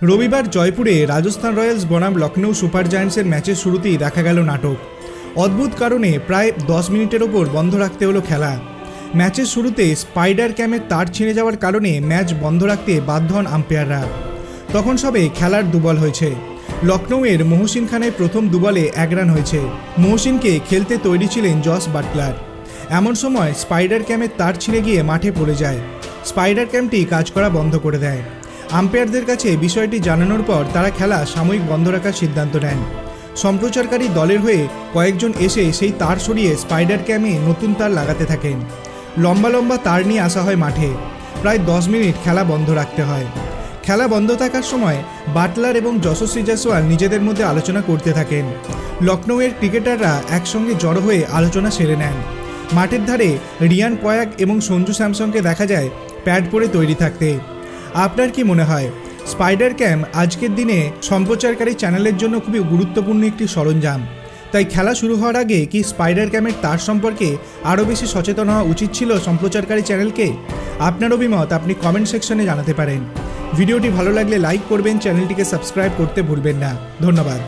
রবিবার জয়পুরে রাজস্থান রয়্যালস বনাম লখনৌ সুপার জায়ান্টসের ম্যাচের শুরুতেই দেখা গেল নাটক। অদ্ভুত কারণে প্রায় 10 মিনিটের ওপর বন্ধ রাখতে হলো খেলা। ম্যাচের শুরুতে স্পাইডার ক্যামের তার ছিঁড়ে যাওয়ার কারণে ম্যাচ বন্ধ রাখতে বাধ্য হন আম্পায়াররা। তখন সবে খেলার দুবল হয়েছে। লখনৌয়ের মহসিন খানের প্রথম দুবলে 1 রান হয়েছে। মহসিনকে খেলতে তৈরি ছিলেন জস বাটলার। এমন সময় স্পাইডার ক্যামের তার ছিঁড়ে গিয়ে মাঠে পড়ে যায়। স্পাইডার ক্যামটি কাজ করা বন্ধ করে দেয়। আম্পায়ারদের কাছে বিষয়টি জানানোর পর তারা খেলা সাময়িক বন্ধ রাখার সিদ্ধান্ত নেন। সম্প্রচারকারী দলের হয়ে কয়েকজন এসে সেই তার সরিয়ে স্পাইডার ক্যামে নতুন তার লাগাতে থাকেন। লম্বা লম্বা তার নিয়ে আসা হয় মাঠে। প্রায় 10 মিনিট খেলা বন্ধ রাখতে হয়। খেলা বন্ধ থাকার সময় বাটলার এবং যশস্বী জয়সওয়াল নিজেদের মধ্যে আলোচনা করতে থাকেন। লখনৌয়ের ক্রিকেটাররা একসঙ্গে জড়ো হয়ে আলোচনা সেরে নেন। মাঠের ধারে রিয়ান পরাগ এবং সঞ্জু স্যামসনকে দেখা যায় প্যাড পরে তৈরি থাকতে। আপনার কি মনে হয় স্পাইডার ক্যাম আজকের দিনে সম্প্রচারকারী চ্যানেলের জন্য খুবই গুরুত্বপূর্ণ একটি সরঞ্জাম? তাই খেলা শুরু হওয়ার আগে কি স্পাইডার ক্যামের তার সম্পর্কে আরও বেশি সচেতন হওয়া উচিত ছিল সম্প্রচারকারী চ্যানেলকে? আপনার অভিমত আপনি কমেন্ট সেকশনে জানাতে পারেন। ভিডিওটি ভালো লাগলে লাইক করবেন, চ্যানেলটিকে সাবস্ক্রাইব করতে ভুলবেন না। ধন্যবাদ।